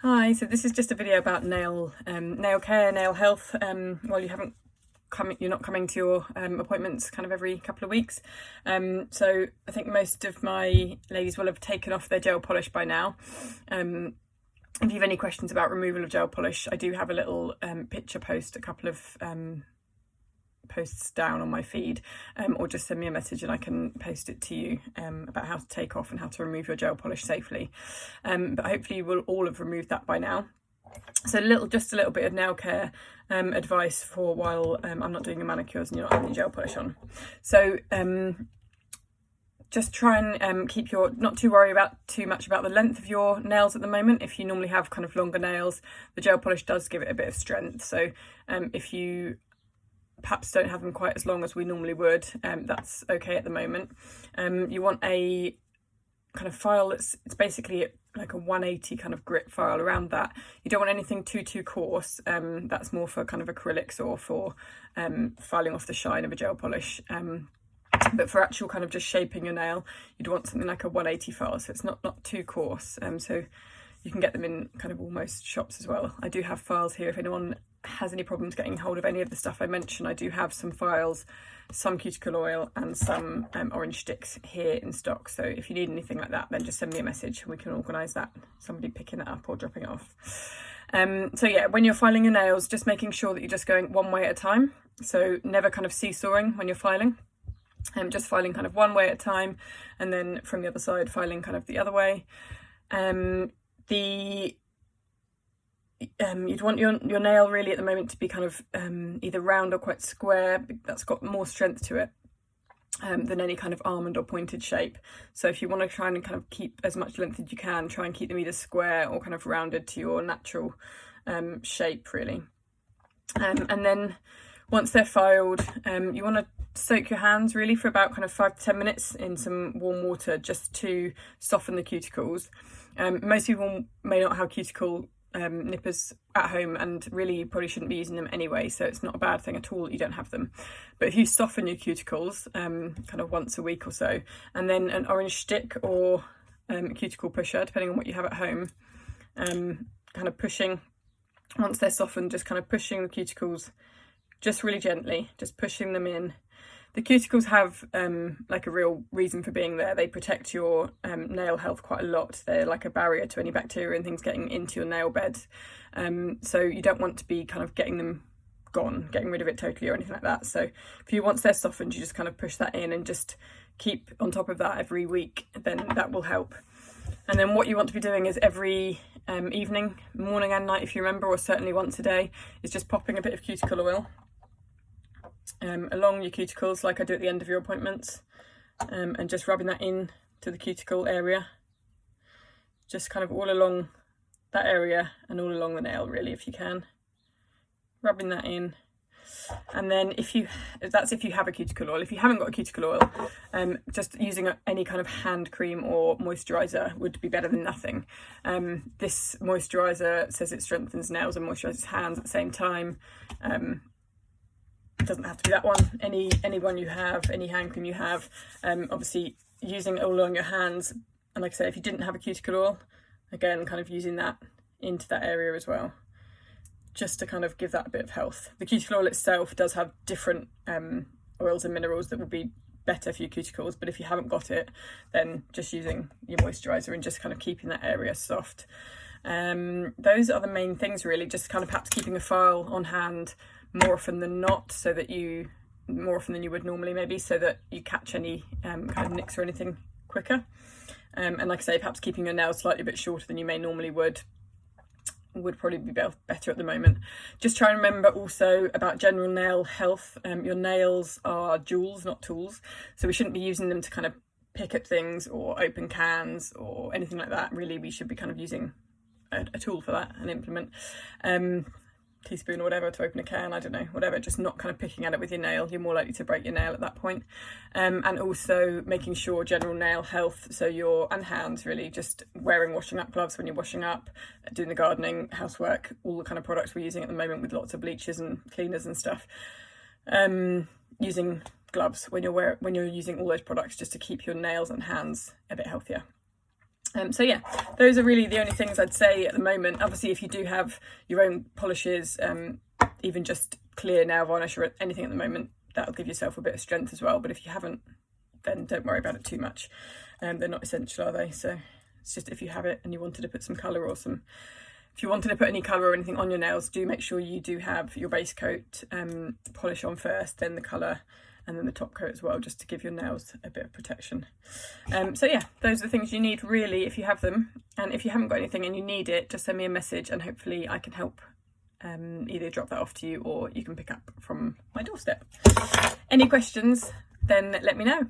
Hi, so this is just a video about nail care, nail health. While you're not coming to your appointments kind of every couple of weeks. So I think most of my ladies will have taken off their gel polish by now. If you have any questions about removal of gel polish, I do have a little picture post, a couple of posts down on my feed, or just send me a message and I can post it to you about how to take off and how to remove your gel polish safely. But hopefully you will all have removed that by now. So just a little bit of nail care advice for while I'm not doing your manicures and you're not having your gel polish on. So just try and keep not too worry about too much about the length of your nails at the moment. If you normally have kind of longer nails, the gel polish does give it a bit of strength. So if you perhaps don't have them quite as long as we normally would, that's okay at the moment. You want a kind of file it's basically like a 180 kind of grit file around that. You don't want anything too coarse. That's more for kind of acrylics or for filing off the shine of a gel polish. But for actual kind of just shaping your nail, you'd want something like a 180 file, so it's not too coarse. So you can get them in kind of all most shops as well. I do have files here if anyone has any problems getting hold of any of the stuff I mentioned. I do have some files, some cuticle oil and some orange sticks here in stock. So if you need anything like that, then just send me a message and we can organise that, somebody picking it up or dropping it off. So yeah, when you're filing your nails, just making sure that you're just going one way at a time. So never kind of seesawing when you're filing. Just filing kind of one way at a time, and then from the other side filing kind of the other way. You'd want your nail really at the moment to be kind of either round or quite square. That's got more strength to it than any kind of almond or pointed shape. So if you want to try and kind of keep as much length as you can, try and keep them either square or kind of rounded to your natural shape really. And then once they're filed, you want to soak your hands really for about kind of 5 to 10 minutes in some warm water just to soften the cuticles. Most people may not have cuticle nippers at home, and really you probably shouldn't be using them anyway, so it's not a bad thing at all that you don't have them. But if you soften your cuticles kind of once a week or so, and then an orange stick or cuticle pusher, depending on what you have at home, kind of pushing, once they're softened, just kind of pushing the cuticles just really gently, just pushing them in. The cuticles have like a real reason for being there. They protect your nail health quite a lot. They're like a barrier to any bacteria and things getting into your nail bed. So you don't want to be kind of getting them gone, getting rid of it totally or anything like that. So once they're softened, you just kind of push that in and just keep on top of that every week, then that will help. And then what you want to be doing is every evening, morning and night if you remember, or certainly once a day, is just popping a bit of cuticle oil along your cuticles like I do at the end of your appointments, and just rubbing that in to the cuticle area, just kind of all along that area and all along the nail really if you can, rubbing that in. And then if you have a cuticle oil. If you haven't got a cuticle oil, just using any kind of hand cream or moisturiser would be better than nothing. This moisturiser says it strengthens nails and moisturises hands at the same time. It doesn't have to be that one. Any one you have, any hand cream you have. Obviously using it all along your hands, and like I say, if you didn't have a cuticle oil, again kind of using that into that area as well, just to kind of give that a bit of health. The cuticle oil itself does have different oils and minerals that would be better for your cuticles, but if you haven't got it, then just using your moisturiser and just kind of keeping that area soft. Those are the main things really, just kind of perhaps keeping a file on hand more often than not, so that more often than you would normally maybe, so that you catch any kind of nicks or anything quicker. And like I say, perhaps keeping your nails slightly a bit shorter than you may normally would probably be better at the moment. Just try and remember also about general nail health. Your nails are jewels, not tools, so we shouldn't be using them to kind of pick at things or open cans or anything like that. Really, we should be kind of using a tool for that, an implement, teaspoon or whatever to open a can, I don't know, whatever, just not kind of picking at it with your nail. You're more likely to break your nail at that point. And also making sure general nail health, so and hands really, just wearing washing up gloves when you're washing up, doing the gardening, housework, all the kind of products we're using at the moment with lots of bleaches and cleaners and stuff. Using gloves when you're using all those products, just to keep your nails and hands a bit healthier. So yeah, those are really the only things I'd say at the moment. Obviously, if you do have your own polishes, even just clear nail varnish or anything at the moment, that'll give yourself a bit of strength as well. But if you haven't, then don't worry about it too much. They're not essential, are they? So it's just if you have it and you wanted to put some colour or if you wanted to put any colour or anything on your nails, do make sure you do have your base coat polish on first, then the colour, and then the top coat as well, just to give your nails a bit of protection. So yeah, those are the things you need really if you have them. And if you haven't got anything and you need it, just send me a message and hopefully I can help either drop that off to you or you can pick up from my doorstep. Any questions, then let me know.